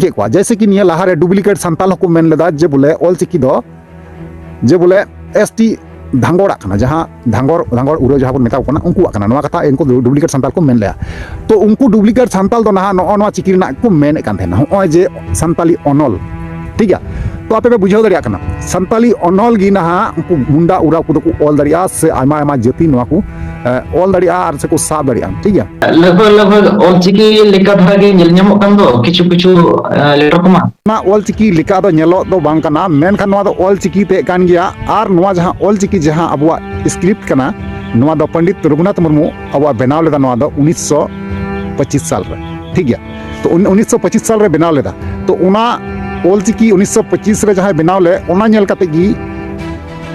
के को जैसे कि निया लहारे डुप्लीकेट संताल को मेन लेदा जे बोले ऑलचिकी दो जे बोले एसटी धांगोड़ा कना जहां धांगोड़ उरो जहां बन मेता को उनको कना नवा कथा इनको डुप्लीकेट संताल को मेन लेया तो उनको डुप्लीकेट संताल दो ना नो चिकी ना को मेन कान थे ना हो जे संताली अनल ठीक है तो आपे बुझाव दरिया कना संताली अनल गी नहा उनको मुंडा उरा को ऑल दरिया से आमा आमा जाति नवा को ऑल दरिया और से को साब दरिया ठीक है लगभग ऑलचिकी लेका धारा गे नेल ᱧᱟᱢᱚᱜ ᱠᱟᱱ ᱫᱚ ᱠᱤᱪᱷᱩ ᱞᱮᱴᱚ ᱠᱚᱢᱟ ना ऑलचिकी लेका दो नेलो दो बांग कना मेन खान नवा दो ऑलचिकी ते कान गया और नवा जहां ऑलचिकी जहां अबुआ स्क्रिप्ट कना नवा दो पंडित रघुनाथ मुर्मू अबुआ बनाव लेदा नवा दो 1925 साल रे ठीक है तो 1925 साल रे बनाव लेदा तो उना ऑलचिकी 1925 रे जहां बनाव ले ओना नेल काते गी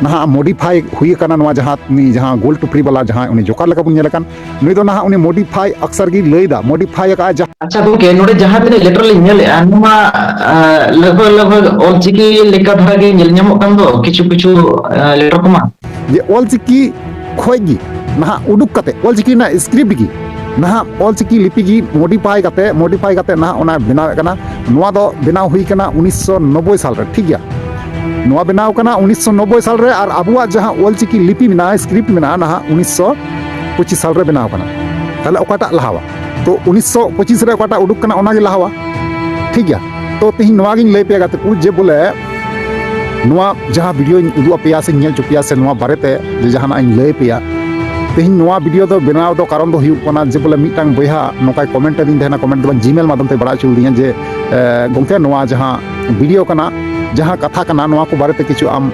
ना मॉडिफाई हुई कना नवा जहां गोल टुपरी वाला जहां उनी जोकार लगा बुन नेलकन नुई दो ना उनी मॉडिफाई अक्सर गी लेदा मॉडिफाई का अच्छा गोके नोडे जहां तने लेटर ले नेल अनुमा लगभग ऑलचिकी लेका धारा गे नेल ᱧᱟᱢᱚᱜ ᱠᱟᱱ ᱫᱚ किछु लेटर कोमा ये ऑलचिकी खोगी ना उडुक कते ऑलचिकी ना स्क्रिप्ट गी ना ऑलचिकी लिपि गी मॉडिफाई कते ना ओना बनाव कना नवा दो बनाव हुई कना 1990 साल रे ठीक गया नवा बनाव कना 1990 साल रे और अबुआ जहां ऑलचिकी लिपि मिना स्क्रिप्ट मिना ना 1925 साल रे बनाव कना ताले ओकाटा लहावा तो 1925 रे ओकाटा उडुक कना ओना गे लहावा ठीक गया तो तिहि नवा गिन लई पे गाते को जे बोले नवा जहां वीडियो उदु पेया से नेल चुपिया से नवा बारेते जे जहां इन लई पेया तिहि नवा वीडियो दो बनाव दो कारण दो हुई कना जे बोले मिटांग बयहा नोकाय कमेंट दिन देना कमेंट दो जीमेल माध्यम ते बड़ा चुदिया जे गोंके नवा जहां वीडियो कना जहां कथा कना नवा को बारेते किछु आम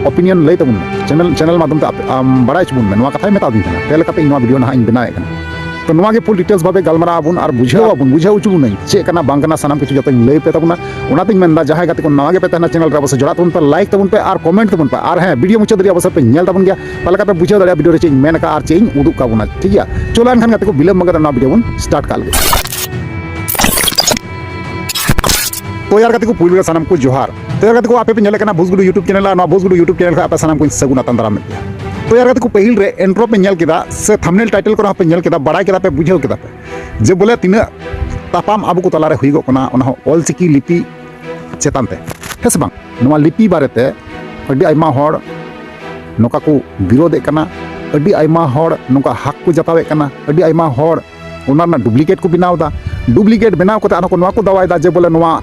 ओपिनियन लई तबुन चैनल माध्यम ते आम बड़ा चुबुन में नवा कथा मेता दिन देना तेल कते नवा वीडियो ना इन बनाए कना तो नवा के फुल डिटेल्स भाबे गलमरा आबुन और बुझाव चुबुन नहीं चे कना बांग कना सनाम किछु जतो लई पे तबुना ओनाते मेनदा जहां गते को नवा के पेता ना चैनल रे बस जोड़ा तबुन पे लाइक तबुन पे और कमेंट तबुन पे और है वीडियो मुचाद रे बस पे नेल तबुन गया पलका पे बुझाव दरिया वीडियो रे चे मेन का और चे उदुक का बुना ठीक है चलो एनखान गते को बिलम मगर ना वीडियो बुन स्टार्ट काल तो यार गते को पुल सनाम को जोहार तो यार गते को आपे पे नेले कना भोजगुडू YouTube चैनल ना भोजगुडू YouTube चैनल का आपे सनाम को सगुना तंदरा में तो यार को पहिल रे एंट्रो पे नेल केदा से थंबनेल टाइटल को पे नेल केदा बड़ा केदा पे बुझाव केदा पे जे बोले तिना तापाम आबु को तलारे हुई गो कना ओना ऑलचिकी लिपि चेतान ते हेस बांग नवा लिपि बारेते अड्डी आइमा होड़ नोका को विरोध कना अड्डी आइमा होड़ नोका हक को जतावे कना अड्डी आइमा होड़ ओना ना डुप्लीकेट को बनाव दा डुप्लीकेट बनाव को आनो को नवा को दवाई दा जे बोले नवा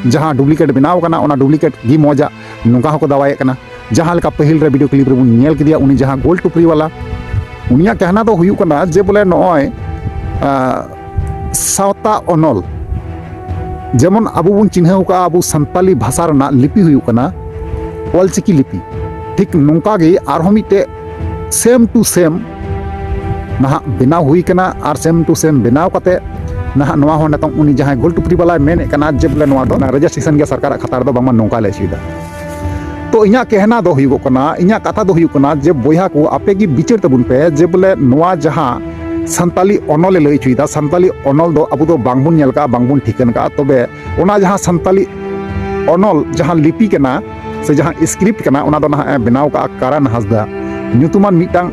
जहां डुप्लीकेट बनाव कना ओना डुप्लीकेट गी मौजा नोका को दवाई कना जहां लका पहिल रे वीडियो क्लिप रे बुन नेल किदिया उनी जहां गोल टुपरी वाला उनिया कहना तो हुयु कना जे बोले नय सावता अनल जेमन अबु बुन चिन्हव का अबु संताली भाषा रना लिपि हुयु कना ऑलचिकी लिपि ठीक नोंका गे आरहो मिटे सेम टू सेम ना बनाव हुई कना और सेम टू सेम बनाव कते ना नवा हो नतम उनी जहां गोल टुपरी वाला मेन कना जे बोले नवा दो रजिस्ट्रेशन के सरकार खतार दो बामा नोंका ले सीधा तो इना कहना दो हुई कना इना कथा दो हुई कना जे बोया को आपे की बिचार तबुन पे जे बोले नवा जहां संताली अनल लई चुईदा संताली अनल दो अबु दो बांगबुन नेल का बांगबुन ठिकन का तबे ओना जहां संताली अनल जहां लिपि कना से जहां स्क्रिप्ट कना ओना दो ना बनाव का कारण हसदा न्यूतुमान मिटांग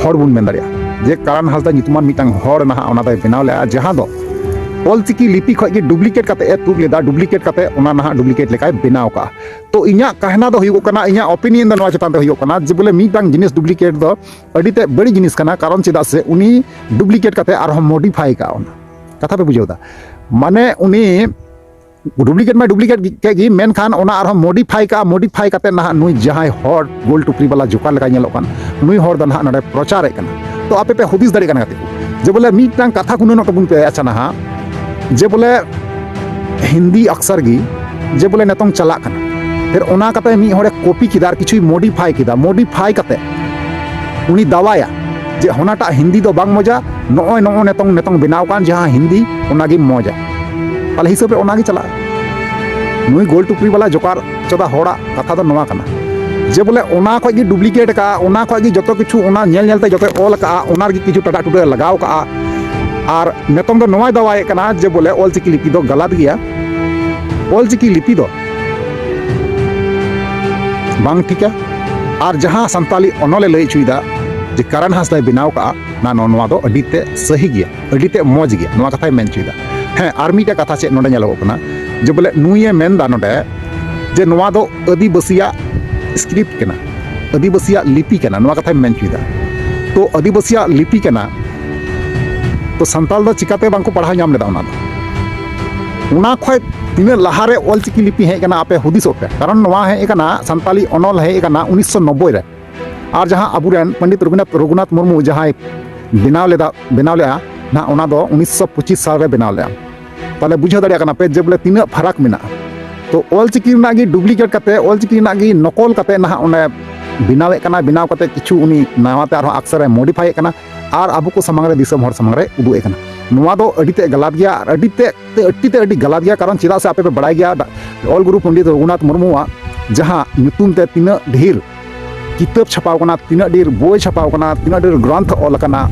हर बुन मेन दारिया जे कारण हसदा न्यूतुमान मिटांग हर ना ओना दो बनाव ले जहां दो ऑलचिकी लिपि खो डुप्लीकेट कते ए तुब लेदा डुप्लीकेट कते ओना ना डुप्लीकेट लेकाय बनाव का तो इना कहना दो हुई कना इना ओपिनियन दो नवा चतान दो हुई कना जे बोले मिटांग जिनिस डुप्लीकेट दो अडिते बड़ी जिनिस कना कारण चेदा से उनी डुप्लीकेट कते आर मॉडिफाई का ओना कथा पे बुझावदा माने उनी डुप्लीकेट में डुप्लीकेट के गी मेन खान ओना आर मॉडिफाई कते ना नुई जहां हॉट गोल टुपरी वाला जोकार लगा नेलो कान नुई हॉट द ना नडे प्रचार कना तो आपे पे हुदिस दरे कना जे बोले मिटांग कथा कुनो न कबुन पे अच्छा ना जे बोले हिंदी अक्सर गी जे बोले नेतों चला कना फिर ओना कते मी होड़े कॉपी किदार किछु मॉडिफाई कते उनी दवाया जे होनाटा हिंदी दो बांग मजा नो नेतों बनाव कान जहां हिंदी ओनागी मजा ताले हिसाब रे ओनागी चला नुई गोल टुपरी वाला जोकार चोदा होड़ा कथा दो नवा कना जे बोले ओना खो गी डुप्लीकेट का ओना खो गी जतो किछु ओना नेल नेलते जतो ऑल का ओनार गी किछु टाटा टुडे लगाव का और नेतों दो नवा दवाए कना जे बोले ऑलचिकी लिपि दो गलत गया ऑलचिकी लिपि दो बांग ठीक है और जहां संताली अनले लई चुईदा जे कारण हासदा बनाव का ना नवा दो अडीते सही गया अडीते मौज गया नवा कथाय मेन चुईदा ᱦᱮᱸ ᱟᱨ ᱢᱤᱫᱴᱮᱡ ᱠᱟᱛᱷᱟ ᱪᱮᱫ ᱱᱚᱰᱮ ᱧᱮᱞᱚᱜᱚᱜ ᱠᱟᱱᱟ ᱡᱮ ᱵᱚᱞᱮ ᱱᱩᱭᱮ ᱢᱮᱱᱫᱟ ᱱᱚᱰᱮ ᱡᱮ ᱱᱚᱣᱟ ᱫᱚ ᱟᱹᱫᱤᱵᱟᱹᱥᱤᱭᱟᱜ ᱥᱠᱨᱤᱯᱴ ᱠᱟᱱᱟ, ᱟᱹᱫᱤᱵᱟᱹᱥᱤᱭᱟᱜ ᱞᱤᱯᱤ ᱠᱟᱱᱟ, ᱱᱚᱣᱟ ᱠᱟᱛᱷᱟᱭ ᱢᱮᱱ ᱦᱚᱪᱚᱭᱮᱫᱟ। ᱛᱚ ᱟᱹᱫᱤᱵᱟᱹᱥᱤᱭᱟᱜ ᱞᱤᱯᱤ ᱠᱟᱱᱟ, तो संताल दो चिकाते बांको पढ़ा नाम लेदा उना खय तीना लहारे ऑलचिकी लिपि हेज कना आपे हुदिसो पे कारण नवा हेज कना संताली अनल हेज कना 1990 रे और जहां अबुरेन पंडित रघुनाथ मुर्मू जहां बनाव लेदा ना उना दो 1925 साल रे बनाव लेया ताले बुझा दड़िया कना पे जे बोले तीना फरक मेना तो ऑलचिकी ना गी डुप्लीकेट कते ऑलचिकी ना गी नकल कते ना उने बनावे कना बनाव कते किछु उनी नवाते आरो अक्षर मॉडिफाई कना और अब को समांग रे दिसम हर समांग रे उदुए कना नवा दो अडिते गलत गया अडिते अडी गलत गया कारण चिदा से आपे पे बड़ाई गया ऑल गुरु पंडित रघुनाथ मुर्मुआ जहां नुतुम ते तीना ढेर किताब छपाव कना तीना ढेर बोय छपाव कना तीना ढेर ग्रंथ ऑल कना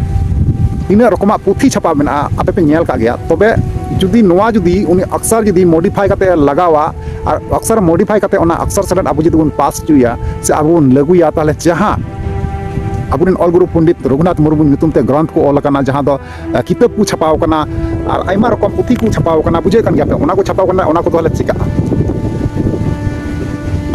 तीना रकमा पुथी छपा मेना आपे पे नेल का गया तबे जुदी नवा जुदी उनी अक्षर जुदी मॉडिफाई करते लगावा और अक्षर मॉडिफाई करते उना अक्षर सेलेट अब जुदी उन पास चुया से अब उन लगुया ताले जहां अबुरेन ऑल गुरु पंडित रघुनाथ मुर्मू नुतुमते ग्रंथ को ऑल कना जहां दो किताब को छपाव कना और आयमा रकम पुथी को छपाव कना बुझे कन गया पे उना को छपाव कना उना को तो चिका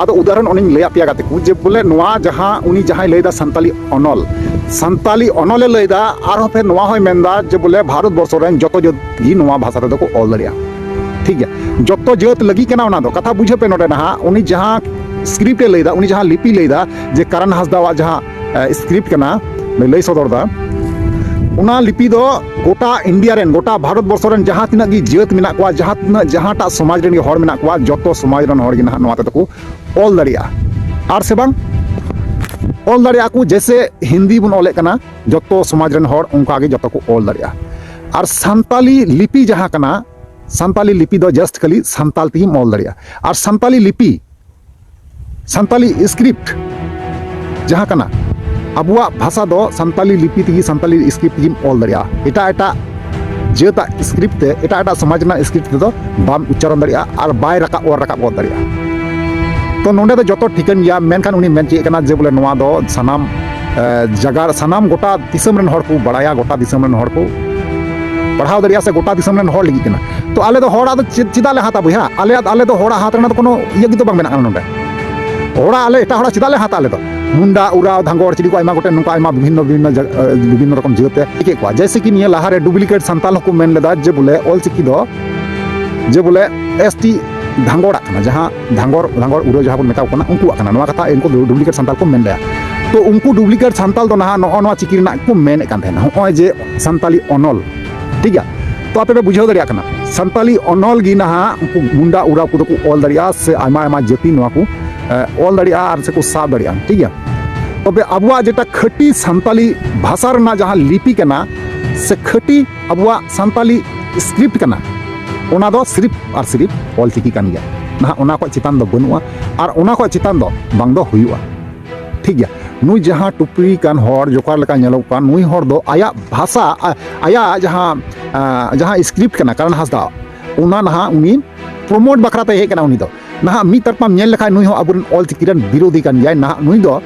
आदो उदाहरण उनी लैया पिया गाते को जे बोले नवा जहां उनी जहां लैदा संताली अनले लैदा और फिर नवा होय मेंदा जे बोले भारत वर्ष रेन जतो जत गी नवा भाषा रे को ऑल दरिया ठीक है जतो जत लगी कना उना दो कथा बुझे पे नोडे ना उनी जहां स्क्रिप्ट लैदा उनी जहां लिपि लैदा जे करण हासदा जहां स्क्रिप्ट कना लई सदरदा उना लिपि दो गोटा इंडिया रेन गोटा भारत वर्ष रेन जहां तिना गी जेत मेना को जहां समाज रेन हर मेना को जतो समाज रेन हर गी ना नवा ते को ऑल दरिया और से बांग ऑल दरिया को जैसे हिंदी बन ऑले कना जतो समाज रेन हर उनका गे जतो को ऑल दरिया और संताली लिपि जहां कना संताली लिपि दो जस्ट खाली संताल ती ऑल दरिया और संताली लिपि संताली स्क्रिप्ट जहां कना अबुआ भाषा दो संताली लिपि ती संताली स्क्रिप्ट ती ऑल दरिया एटा एटा जेता स्क्रिप्ट ते एटा एटा समाज ना स्क्रिप्ट ते दो बाम उच्चारण दरिया और बाय रका और रका ऑल दरिया तो नोंडे दो जतो ठिकन गया मेनखान उनी मेन चे कना जे बोले नवा दो सनाम जगार सनाम गोटा दिसम रेन हर को बड़ाया गोटा दिसम रेन हर को पढ़ाव दरिया से गोटा दिसम रेन हर लगी कना तो आले दो होड़ा दो चिदा ले हाता बुया आले दो होड़ा हाथ रेना तो कोनो इया गितो बांग मेना नोंडे होड़ा आले एटा होड़ा चिदा ले हाता आले दो मुंडा उराव धांगोर चिड़ी को आयमा गोटे नुका आयमा विभिन्न रकम जेते ठीक है जैसे कि निया लहारे डुप्लीकेट संताल को मेन लेदा जे बोले ऑल चिकी दो जे बोले एसटी धांगोड़ा कना जहां धांगोर उरो जहां बन मेताव कना उनको कना नवा कथा इनको डुप्लीकेट संताल को मेन लेया तो उनको डुप्लीकेट संताल दो ना नवा चिकी ना को मेन कान थे ना होय जे संताली अनल ठीक है तो आपे बुझाव दरिया कना संताली अनल गी ना उनको मुंडा उराव को को ऑल दरिया से आयमा जाति नवा को ऑल दरिया और से को साब दरिया ठीक है तबे अबुआ जेटा खटी संताली भाषा रना जहां लिपि कना से खटी अबुआ संताली स्क्रिप्ट कना ओना दो सिर्फ और सिर्फ ऑल चिकी कान गया ना ओना को चितान दो बनुआ और ओना को चितान दो बांग दो हुआ ठीक है नुई जहां टुपरी कान हर जोकार लेका नेलो कान नुई हर दो आया भाषा आया जहां स्क्रिप्ट कना कारण हासदा ओना ना उनी प्रमोट बखराते हे कना उनी दो ना मी तरफा नेल लेखा नुई हो अबुरन ऑल चिकी रन विरोधी कान गया ना नुई दो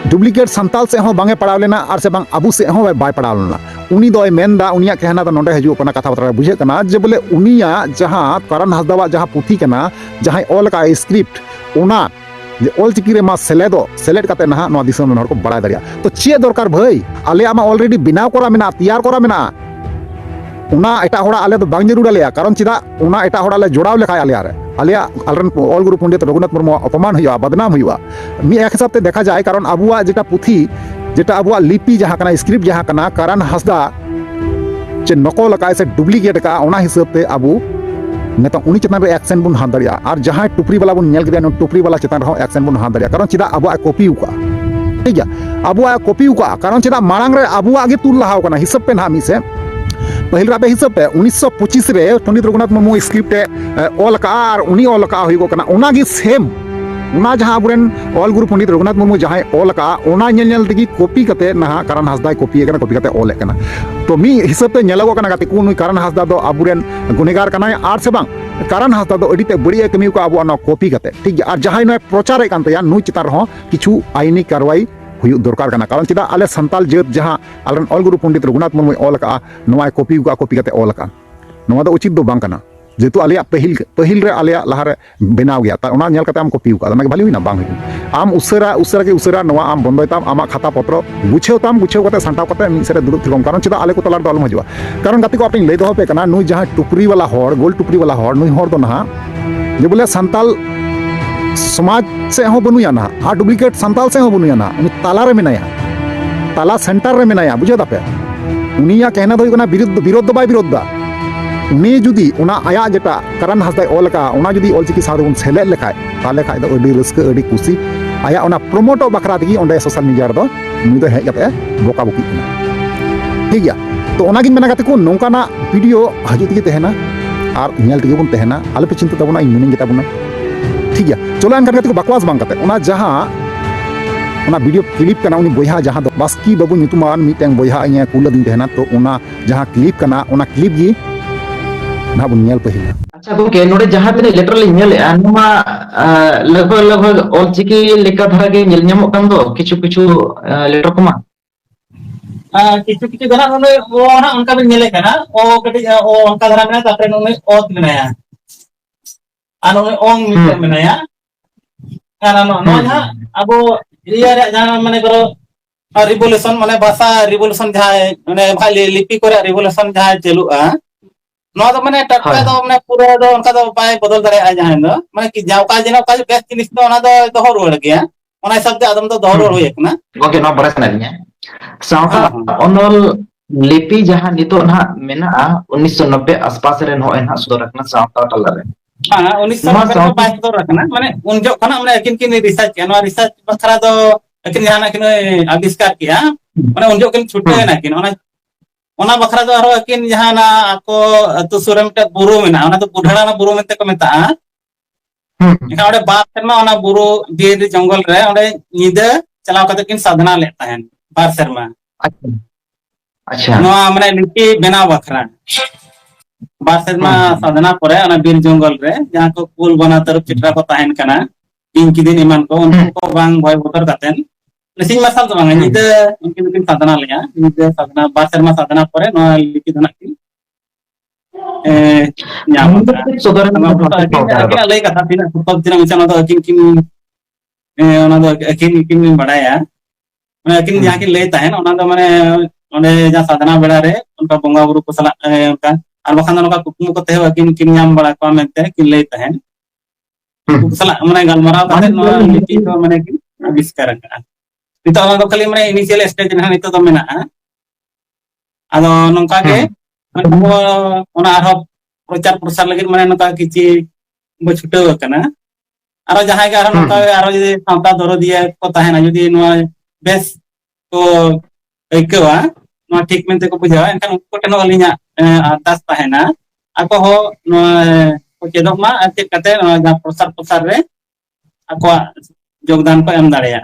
डुप्लीकेट संताल से हो बांगे पड़ाव लेना और से बांग अबु से हो बाय पड़ाव लेना उनी दो मेनदा उनिया कहना तो नोंडे हजू कना कथा बतरा बुझे कना जे बोले उनिया जहां करण हासदा जहां पुथी कना जहां ऑल का स्क्रिप्ट ओना जे ऑल चिकी रे मा सेलेट काते ना नो दिसम हर को बड़ा दरिया तो चे दरकार भाई आले मा ऑलरेडी बिनाव करा मेना तैयार करा मेना उना एटा होड़ा आले तो बांग जरूर आले कारण चिदा उना एटा होड़ा ले जोड़ाव लेखा आले यार आलिया आलरन ऑल गुरु पंडित रघुनाथ मुर्मू अपमान हुआ बदनाम हुआ मी एक हिसाब से देखा जाए कारण अबुआ जेटा पुथी जेटा अबुआ लिपि जहां कना स्क्रिप्ट जहां कना कारण हासदा चे नकल का से डुप्लीकेट का ओना हिसाब से अबु नेता उनी चितान रे एक्शन बुन हाथ दरिया और जहां टुपरी वाला बुन नेल गया टुपरी वाला चितान रे एक्शन बुन हाथ दरिया कारण चिदा अबुआ कॉपी उका ठीक है अबुआ कॉपी उका कारण चिदा मांग रे अबुआ गे तुल लहाव कना हिसाब पे ना मी से पहिल राबे हिसाब पे 1925 रे पंडित रघुनाथ मुर्मू स्क्रिप्ट ऑल का और उनी ऑल का हुई कना ओना गी सेम उना जहां अबुरेन ऑल गुरु पंडित रघुनाथ मुर्मू जहां ऑल का ओना नेल तगी कॉपी कते ना कारण हासदा कॉपी कना कॉपी कते ऑल कना तो मी हिसाब पे नेलगो कना गाते को नुई कारण हासदा दो अबुरेन गुनेगार कना और से बांग कारण हासदा दो अडिते बड़ी कमी को अबु ना कॉपी कते ठीक है और जहां नय प्रचार कान तया नुई चितार हो किछु आईनी कार्रवाई हुई दरकार कना कारण चिदा आले संताल जेत जहां आलन ऑल गुरु पंडित रघुनाथ मुर्मू ऑल का नवा कॉपी कते ऑल का नवा दो उचित दो बांग कना जेतु आलिया पहिल रे आलिया लहारे बनाव गया ता ओना नेल कते आम कॉपी का भाली हुईना बांग हुई आम उसरा के उसरा नवा आम बंदोय ताम आमा खाता पत्र गुछेव कते सांटाव कते मिद सेरे दुदुब थिगम कारण चेदा आले को तलार दो आलम हजवा कारण गाते को आपनि लई दो पे कना नुई जहां टुपरी वाला हर गोल टुपरी वाला हर नुई हर दो नहा जे बोले संताल समाज से हो बनुया ना आ डुप्लीकेट संताल से हो बनुया ना उनी ताला रे मेनाया ताला सेंटर रे मेनाया बुझे दापे उनिया कहना दो कना विरोध दो बाय विरोध दा उनी जुदी उना आया जेटा करण हासदा ऑल का उना जुदी ऑलचिकी साथ उन सेले लेखाय ताले खाय दो अडी रस्क अडी खुशी आया उना प्रोमोटो बखरा दगी ओंडे सोशल मीडिया दो नुई दो हेज कते बोका बोकी ठीक गया तो ओना गिन मेना कते को नोंकाना वीडियो हजू तगी तहना और नेल तगी बन तहना आले पे चिंता तबना इन मिनिंग गेता बना ठीक है चलो एनकान कते को बकवास बांग कते ओना जहां ओना वीडियो क्लिप कना उनी बोया जहां दो बास्की बाबू नितुमान मिटेंग बोया इया कुला दिन तहना तो ओना जहां क्लिप कना ओना क्लिप गी ना बुन नेल पहिला अच्छा गोके नोडे जहां तने लेटर ले नेल आनुमा लगभग ऑलचिकी लेका धारा के नेल ᱧᱟᱢᱚᱜ kan do किछु लेटर कमा किछु गना नोने ओ ना उनका भी नेले कना ओ कटी ओ उनका धारा में तापरे नोने ओत मेनाया आनो ओंग मिटे मेनाया kana no nya abo iya re jana mane karo revolution mane bahasa revolution jahay mane bhali lipi kore revolution jahay chelu a no do mane takka do mane pura do unka do pai bodol dare a jahay do mane ki jaw ka jena ka best jinis do ona do dohor ruar gaya ona sabde adam do dohor hoye kana goke no baras nanya sauta onol लिपि जहां नितो ना मेना 1990 आसपास रे no एना सुदर रखना sauta talare हां 1990 में बात तो रखना माने उन जो खाना हमने किन रिसर्च किया ना रिसर्च बखरा तो किन जाना किन आविष्कार किया माने उन जो किन छुटे ना किन ओना बखरा तो आरो किन जहाना को तो सुरमटा बुरु मेना ओना तो बुढ़ाना ना बुरु मेते को मेता एका ओडे बात सेरमा ओना बुरु बीर जंगल रे ओडे निदे चलाव कते किन साधना लेता है बार शर्मा अच्छा नो माने लिपि बेना बखरा बार सेरमा साधना परे ओना बीर जंगल रे जहां को पुल बना तरफ चित्रा को ताहन कना तीन की दिन ईमान को उनको बांग भय बोतर कातेन सिंह मार्शल तो बांग निदे उनकी साधना लेया निदे साधना बार सेरमा साधना परे नो लिपि धना की ᱧᱟᱢ सुदर ᱠᱤᱱ ᱞᱟᱹᱭ ᱠᱟᱛᱷᱟ ᱛᱤᱱᱟᱹᱜ ᱥᱩᱯᱟᱵ ᱛᱤᱱᱟᱹᱜ ᱢᱤᱪᱷᱟ ᱚᱱᱟ ᱫᱚ ᱟᱹᱠᱤᱱ ᱵᱟᱲᱟᱭᱟ ᱢᱟᱱᱮ ᱟᱹᱠᱤᱱ ᱡᱟᱦᱟᱸ ᱠᱤᱱ ᱞᱟᱹᱭ ᱛᱟᱦᱮᱱ ᱚᱱᱟ ᱫᱚ ᱢᱟᱱᱮ ᱚᱸᱰᱮ ᱡᱟᱦᱟᱸ ᱥᱟधना ᱵᱮᱲᱟ ᱨᱮ ᱚᱱᱠᱟ ᱵᱚᱸᱜᱟ ᱵᱩᱨᱩ ᱠᱚ ᱥᱟᱞᱟᱜ ᱚᱱᱠᱟ ᱟᱨ ᱵᱟᱠᱷᱟᱱ ᱫᱚ ᱱᱚᱝᱠᱟ ᱠᱩᱠᱢᱩ ᱠᱚᱛᱮ ᱦᱚᱸ ᱟᱹᱠᱤᱱ ᱠᱤᱱ ᱧᱟᱢ ᱵᱟᱲᱟ ᱠᱚᱣᱟ ᱢᱮᱱᱛᱮ ᱠᱤᱱ ᱞᱟᱹᱭ ᱛᱟᱦᱮᱱ ᱩᱱᱠᱩ ᱥᱟᱞᱟᱜ ᱢᱟᱱᱮ ᱜᱟᱞᱢᱟᱨᱟᱣ ᱠᱟᱛᱮ ᱱᱚᱣᱟ ᱞᱤᱯᱤ ᱫᱚ ᱢᱟᱱᱮ ᱠᱤᱱ ᱟᱵᱤᱥᱠᱟᱨ ᱟᱠᱟᱜᱼᱟ ᱱᱤᱛᱚᱜ ᱚᱱᱟ ᱫᱚ ᱠᱷᱟᱹᱞᱤ ᱢᱟᱱᱮ ᱤᱱᱤᱥᱤᱭᱟᱞ ᱥᱴᱮᱡ ᱨᱮ ᱱᱤᱛᱚᱜ ᱫᱚ ᱢᱮᱱᱟᱜᱼᱟ ᱟᱫᱚ ᱱᱚᱝᱠᱟ ᱜᱮ ᱚᱱᱟ ᱟᱨᱦᱚᱸ प्रचार प्रसार लगे माने नका किछि बो छुटाव कना आरो जहां के आरो नका आरो जदि सावता दरदिया को ताहेना जदि नवा बेस को ऐकवा नवा ठीक मेनते को बुझावा एनखान उनको टेनो अलिना आदास ताहेना आको हो नवा चेदक मा चेक कते नवा प्रसार रे आको योगदान को एम दाड़ेया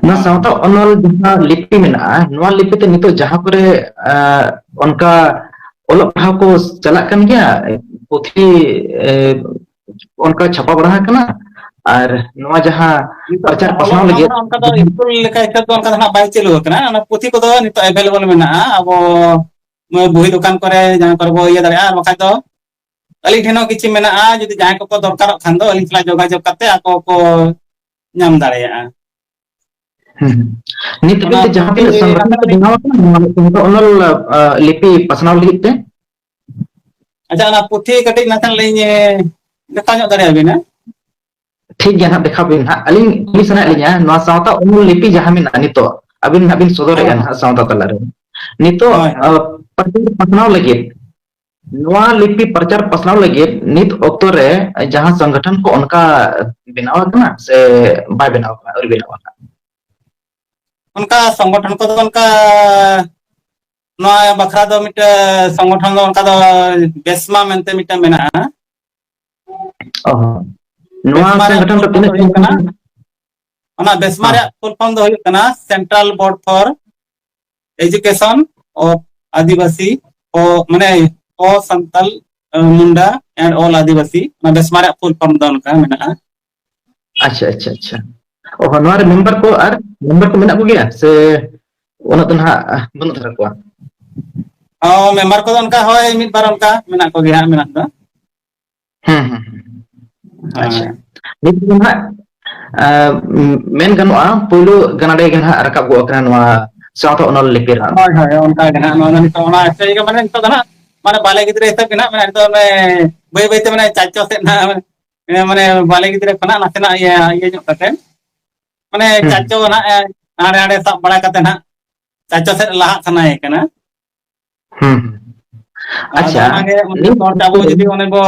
ना सावता अनल जहां लिपि मेना नवा लिपि ते नितो जहां करे उनका ओलक पढ़ाव को चला कन गया पुथी उनका छापा बढ़ा कना और नवा जहां प्रचार प्रसार लगे उनका तो स्कूल लेका एक तो उनका ना बाय चलु कना ना पुथी को तो नितो अवेलेबल मेना अब बही दुकान करे जहां करबो ये दाड़े और बखा तो अली ठेनो किछि मेना जदि जहां को दरकार खान दो अली सला जोगाजोग करते आको को नाम दाड़ेया नित बिते जहां पे संगठन को बनावा तो ओनल लिपि पसनाव लिखित ते अच्छा ना पुथी कटिक नाथन लइने देखा ᱧᱚᱜ दाड़े बिना ठीक गया ना देखा बिन अलिन कुली सना लिया नवा सावता ओनल लिपि जहां में नितो अबिन नबिन सदर या सावता तला रे नितो प्रचार पसनाव लगे नवा लिपि प्रचार पसनाव लगे नित ऑक्टो रे जहां संगठन को उनका बनावा ना से बाय बनावा और बनावा उनका संगठन को उनका नवा बखरा दो मिट संगठन दो उनका दो बेसमा मेंते मिट मेना नवा संगठन तो तिने कना ओना बेसमा रे फुल फॉर्म दो हुई कना Central Board for Education of Adivasi ओ माने ओ संतल मुंडा एंड ऑल आदिवासी ना बेसमा रे फुल फॉर्म दो उनका मेना अच्छा अच्छा अच्छा ओ नवार मेंबर को मेना को गया से ओना तो ना बन धरा को मेंबर को उनका होय मिद बार उनका मेना को गिहा मेना दो अच्छा nit ko na men ganoa pulu ganade gana rakap go kana noa sawta onol lipir ha होय होय उनका गना नो नि तो ना से के माने तो गना माने बाले गिद्रे हिसाब बिना माने तो ने बय बय ते माने चाचो से ना माने बाले गिद्रे खना नासेना ये जो कते माने चाचो ना आड़े आड़े सब बड़ा कते ना चाचो से लाहा सना है कना अच्छा आगे उन तो चाबो जदी ओने को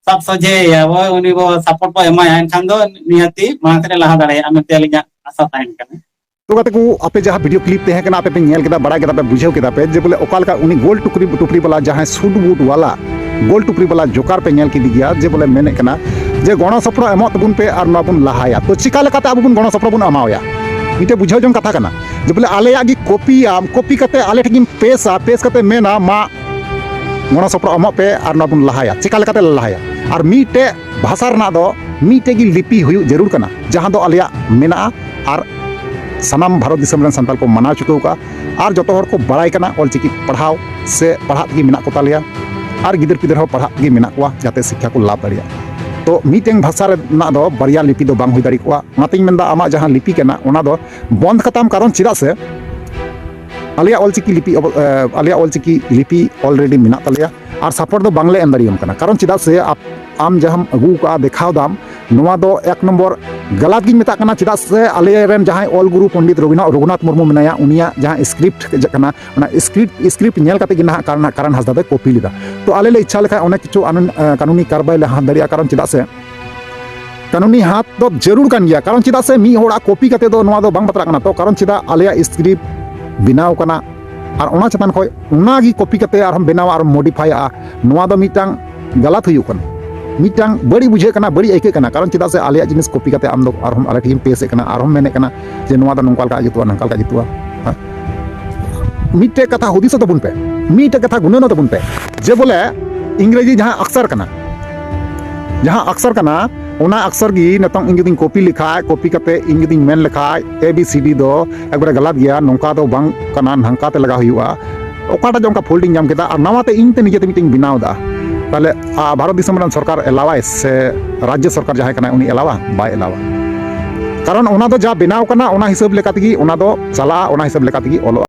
सब सजे या वो उनी को सपोर्ट को एमा एनखान दो नियति मानते लाहा दाड़े आमते लिया आशा ताइन कना तो कहते को आपे जहाँ वीडियो क्लिप तहन कना आपे पे नेल केदा बड़ा केदा पे बुझाव केदा पे जे बोले ओकाल का उनी गोल टुकरी वाला जहाँ सूट बूट वाला गोल टुकरी वाला जोकार पे नेल की दिया जे बोले मेने कना जे गणो सपरो एमो तबुन पे और ना बुन लाहाया तो चिका लेकाते अब बुन गणो सपरो बुन अमावया मिटे बुझाव जम कथा कना जे बोले आले आगी कॉपी कते आले ठगिन पेस कते मेना मा गणो सपरो एमो पे और ना बुन लाहाया चिका लेकाते लाहाया और मीटे भाषा रना दो मीटे की लिपि हुई जरूर कना जहाँ दो आलिया मेना और सानाम भारत दिसम रन संताल को मना चुके का और जो को बड़ाई कना ऑलचिकी पढ़ाव से पढ़ा की मेना को तालिया और गिदर पिदर हो पढ़ा की मेना को जाते शिक्षा को लाभ दाड़िया तो मीटें भाषा ना दो बारिया लिपि दो बांग हुई दाड़ी को नातिन मेंदा आमा जहाँ लिपि कना ओना दो बंद खताम कारण चिदा से आलिया ऑलचिकी लिपि ऑलरेडी मेना तालिया और सपोर्ट दो बांगले एम दाड़ियम कना कारण चिदा से आम जहाँ अगू का देखाव दाम नोआ दो एक नंबर गलत गिन मेता कना चिदा से आले रेन जहाँ ऑल गुरु पंडित रघुनाथ मुर्मू मेनाया उनिया जहाँ स्क्रिप्ट कना स्क्रिप्ट नेल काते गिना कारण हासदा दे कॉपी लेदा तो आले ले इच्छा लेखा अनेक किछु कानूनी कार्रवाई ले हाथ दाड़िया कारण चिदा से कानूनी हाथ दो जरूर कान गया कारण चिदा से मी होड़ा कॉपी काते दो नोआ दो बांग बतरा कना तो कारण चिदा आलेया स्क्रिप्ट बिनाव कना और ओना चतान खोय ओना गी कॉपी काते और हम बनावा और मॉडिफाई आ नोआ दो मिटांग गलत हुई कना मिटांग बड़ी बुझे कना बड़ी ऐके कना कारण चिदा से आलिया जिनिस कॉपी काते आम दो और हम आले टीम पेस कना और हम मेने कना जे नोआ दा नंकाल का जितुआ नंकाल का जितुआ मिटे कथा हुदिस तबुन पे मिटे कथा गुणन तबुन पे जे बोले इंग्रेजी जहां अक्षर कना ओना अक्षर गी नतंग इंग दिन कॉपी लिखा कॉपी काते इंग दिन मेन लिखा ABCD दो एकबारे गलत गया नोका दो बांग कना नंका ते लगा हुआ ओकाटा जोंका फोल्डिंग जाम केदा और नवाते इनते निजेते मिटिंग बिनाव दा ताले भारत दिसम रन सरकार एलावा से राज्य सरकार जहां कना उनी एलावा बाय एलावा कारण ओना दो जा बिनाव कना ओना हिसाब लेकातेगी ओना दो चला ओना हिसाब लेकातेगी ओलो